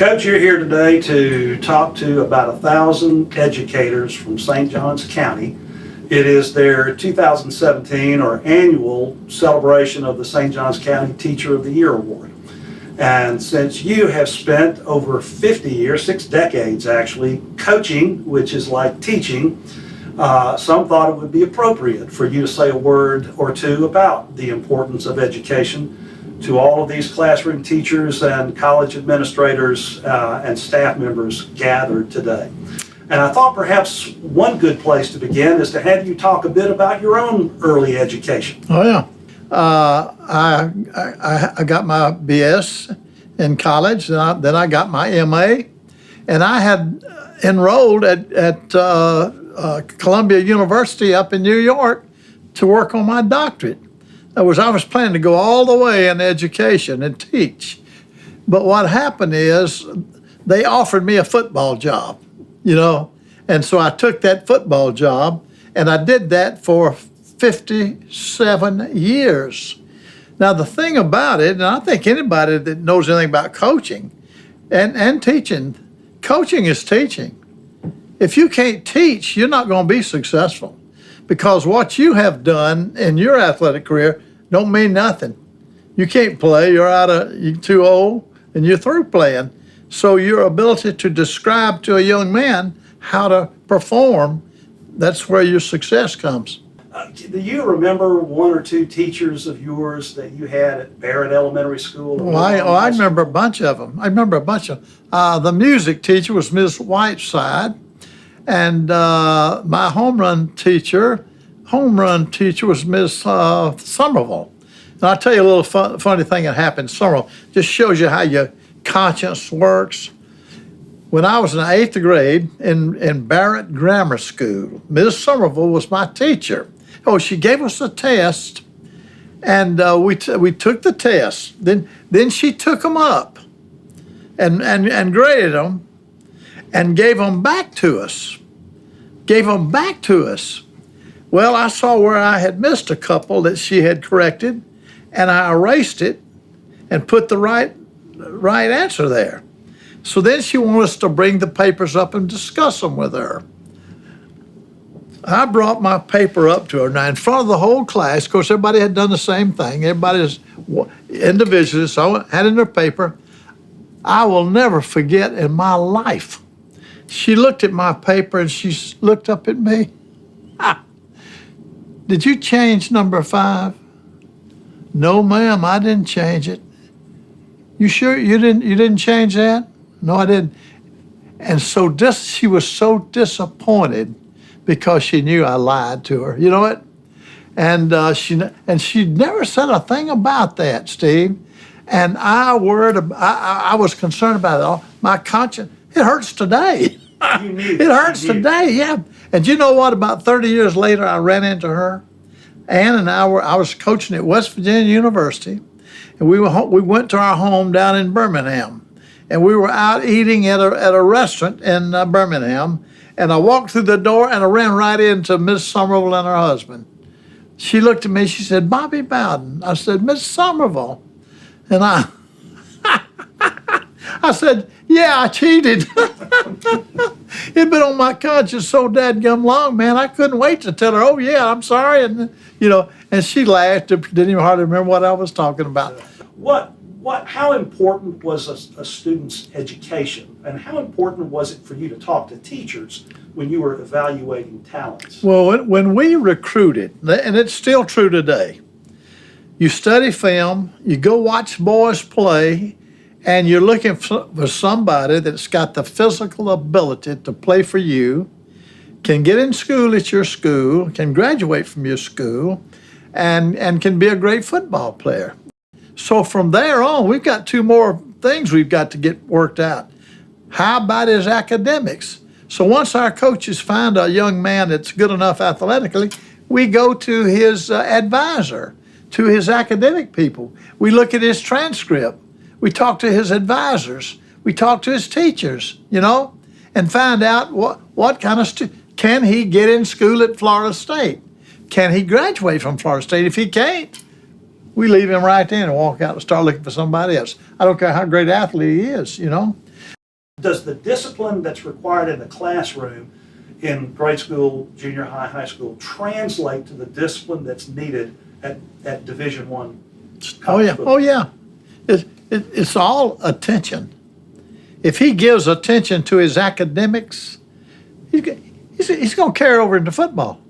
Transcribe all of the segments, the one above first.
Coach, you're here today to talk to about 1,000 educators from St. Johns County. It is their 2017 or annual celebration of the St. Johns County Teacher of the Year Award. And since you have spent over 50 years, 6 decades actually, coaching, which is like teaching, some thought it would be appropriate for you to say a word or two about the importance of education to all of these classroom teachers and college administrators and staff members gathered today. And I thought perhaps one good place to begin is to have you talk a bit about your own early education. Oh yeah, I got my BS in college, and then I got my MA, and I had enrolled at Columbia University up in New York to work on my doctorate. I was planning to go all the way in education and teach. But what happened is they offered me a football job, and so I took that football job, and I did that for 57 years. Now, the thing about it, and I think anybody that knows anything about coaching and teaching, coaching is teaching. If you can't teach, you're not going to be successful. Because what you have done in your athletic career don't mean nothing. You can't play, you're too old, and you're through playing. So your ability to describe to a young man how to perform, that's where your success comes. Do you remember one or two teachers of yours that you had at Barrett Elementary School? I remember a bunch of them. The music teacher was Ms. Whiteside. And my home run teacher was Miss Somerville. And I'll tell you a little funny thing that happened. Somerville just shows you how your conscience works. When I was in the 8th grade in Barrett Grammar School, Miss Somerville was my teacher. Oh, she gave us a test, and we took the test. Then she took them up and graded them, and gave them back to us. Well, I saw where I had missed a couple that she had corrected, and I erased it and put the right answer there. So then she wanted us to bring the papers up and discuss them with her. I brought my paper up to her. Now, in front of the whole class, of course, everybody had done the same thing. Everybody was individually, so I had in their paper. I will never forget in my life. She looked at my paper and she looked up at me. Did you change number 5? No, ma'am, I didn't change it. You sure you didn't change that? No, I didn't. And so she was so disappointed because she knew I lied to her. You know what? And she never said a thing about that, Steve. And I was concerned about it all. My conscience, it hurts today. It hurts today, yeah. And you know what? About 30 years later, I ran into her. Ann and I was coaching at West Virginia University, and we went to our home down in Birmingham, and we were out eating at a restaurant in Birmingham, and I walked through the door and I ran right into Miss Somerville and her husband. She looked at me. She said, "Bobby Bowden." I said, "Miss Somerville," and I said, "Yeah, I cheated." It'd been on my conscience so dadgum long, man. I couldn't wait to tell her, "Oh yeah, I'm sorry," and she laughed. Didn't even hardly remember what I was talking about. How important was a student's education, and how important was it for you to talk to teachers when you were evaluating talents? Well, when we recruited, and it's still true today, you study film, you go watch boys play, and you're looking for somebody that's got the physical ability to play for you, can get in school at your school, can graduate from your school, and can be a great football player. So from there on, we've got 2 more things we've got to get worked out. How about his academics? So once our coaches find a young man that's good enough athletically, we go to his advisor, to his academic people. We look at his transcript. We talk to his advisors. We talk to his teachers, and find out what kind of can he get in school at Florida State? Can he graduate from Florida State? If he can't, we leave him right there and walk out and start looking for somebody else. I don't care how great an athlete he is, does the discipline that's required in the classroom in grade school, junior high, high school translate to the discipline that's needed at Division I? Oh, yeah. Oh, yeah. It's all attention. If he gives attention to his academics, he's going to carry over into football.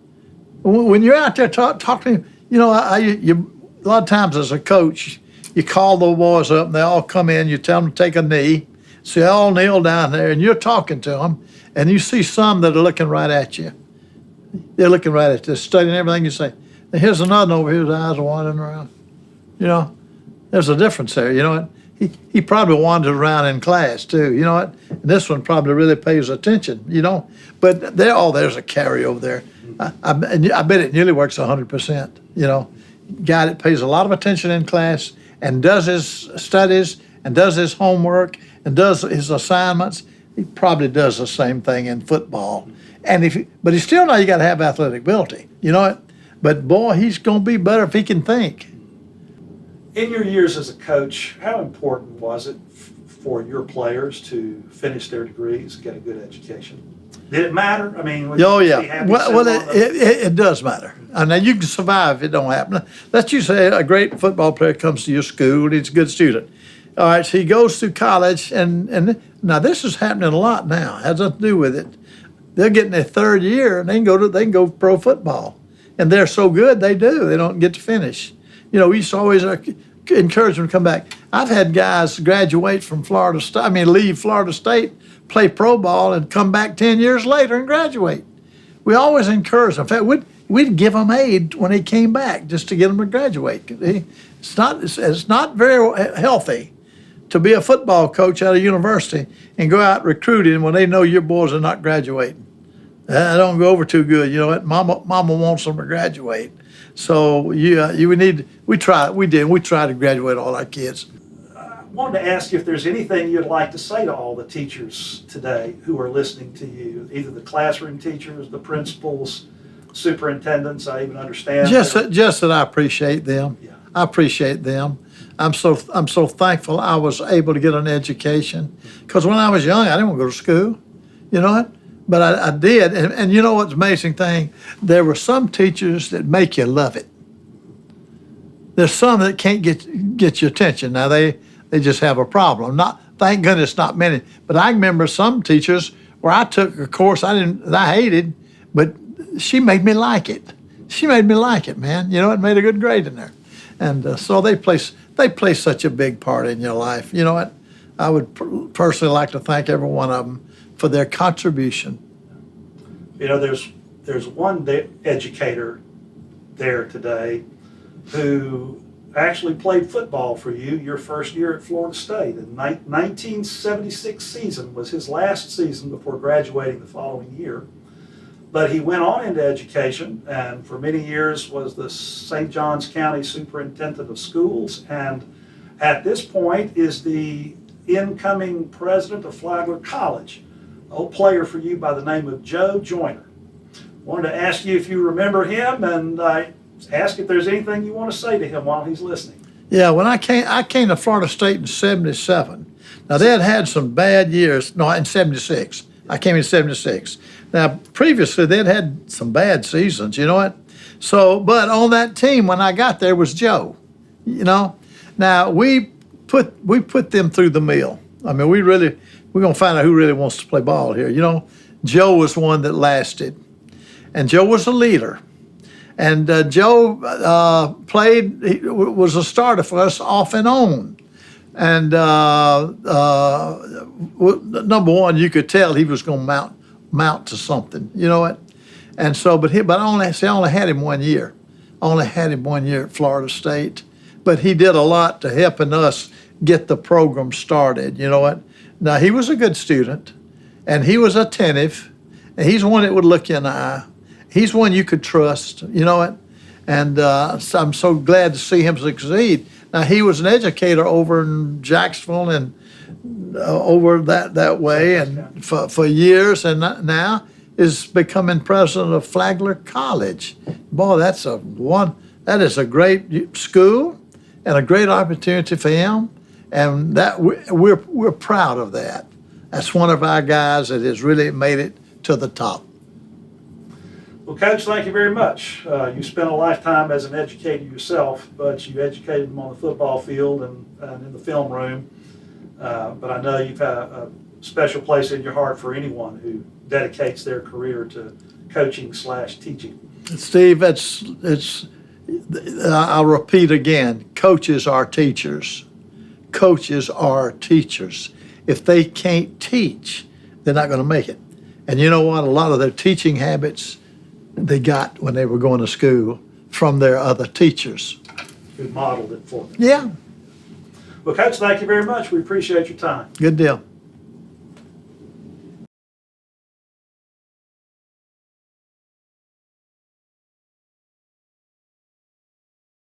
When you're out there talking to him, you know, a lot of times as a coach, you call the boys up and they all come in, you tell them to take a knee. So they all kneel down there and you're talking to them and you see some that are looking right at you. They're looking right at you, studying everything you say. And here's another over here, his eyes are wandering around. You know, there's a difference there, you know what? He probably wanders around in class too, you know what? And this one probably really pays attention, you know? But there's a carryover there. I bet it nearly works 100%, you know? Guy that pays a lot of attention in class and does his studies and does his homework and does his assignments, he probably does the same thing in football. But he's still you got to have athletic ability, you know what? But boy, he's going to be better if he can think. In your years as a coach, how important was it for your players to finish their degrees, get a good education? Did it matter? I mean, oh yeah. Well, it does matter. I mean, you can survive if it don't happen. Let's just say a great football player comes to your school and he's a good student. All right, so he goes through college, and now this is happening a lot now. It has nothing to do with it. They're getting their third year and they can go pro football, and they're so good they do. They don't get to finish. You know, we used to always encourage them to come back. I've had guys graduate from Florida State. Leave Florida State, play pro ball, and come back 10 years later and graduate. We always encourage them. In fact, we'd give them aid when they came back just to get them to graduate. It's not very healthy to be a football coach at a university and go out recruiting when they know your boys are not graduating. That don't go over too good. You know what? Mama wants them to graduate. So we try to graduate all our kids. I wanted to ask you if there's anything you'd like to say to all the teachers today who are listening to you, either the classroom teachers, the principals, superintendents. I even understand. Just that I appreciate them. Yeah. I appreciate them. I'm so thankful I was able to get an education, because when I was young, I didn't want to go to school. You know what? But I did, and you know what's the amazing thing? There were some teachers that make you love it. There's some that can't get your attention. Now they just have a problem. Thank goodness, not many. But I remember some teachers where I took a course I hated, but she made me like it. She made me like it, man. You know, it made a good grade in there, and so they play such a big part in your life. You know what? I would personally like to thank every one of them for their contribution. You know, there's one educator there today who actually played football for you your first year at Florida State. The 1976 season was his last season before graduating the following year. But he went on into education and for many years was the St. Johns County Superintendent of Schools, and at this point is the incoming president of Flagler College. Old player for you by the name of Joe Joyner. Wanted to ask you if you remember him, and ask if there's anything you want to say to him while he's listening. Yeah, when I came to Florida State in '77. Now they had some bad years. No, in '76. I came in '76. Now previously they'd had some bad seasons. You know what? So, but on that team when I got there was Joe. You know, now we put them through the mill. I mean, we're gonna find out who really wants to play ball here. You know, Joe was one that lasted, and Joe was a leader, and Joe was a starter for us off and on, and number one, you could tell he was gonna mount to something. You know what? And so, but I only had him 1 year. Only had him 1 year at Florida State, but he did a lot to helping us get the program started. You know what? Now, he was a good student, and he was attentive, and he's one that would look you in the eye. He's one you could trust, you know what? And so I'm so glad to see him succeed. Now, he was an educator over in Jacksonville and over that way and for years, and now is becoming president of Flagler College. Boy, that is a great school and a great opportunity for him. And that we're proud of that, That's one of our guys that has really made it to the top. Well, Coach, thank you very much. You spent a lifetime as an educator yourself, but you educated them on the football field and in the film room. But I know you've had a special place in your heart for anyone who dedicates their career to coaching/teaching. Steve, I'll repeat again, coaches are teachers. Coaches are teachers. If they can't teach, they're not going to make it. And you know what? A lot of their teaching habits they got when they were going to school from their other teachers. Who modeled it for them. Yeah, Well, Coach, thank you very much. We appreciate your time. good deal.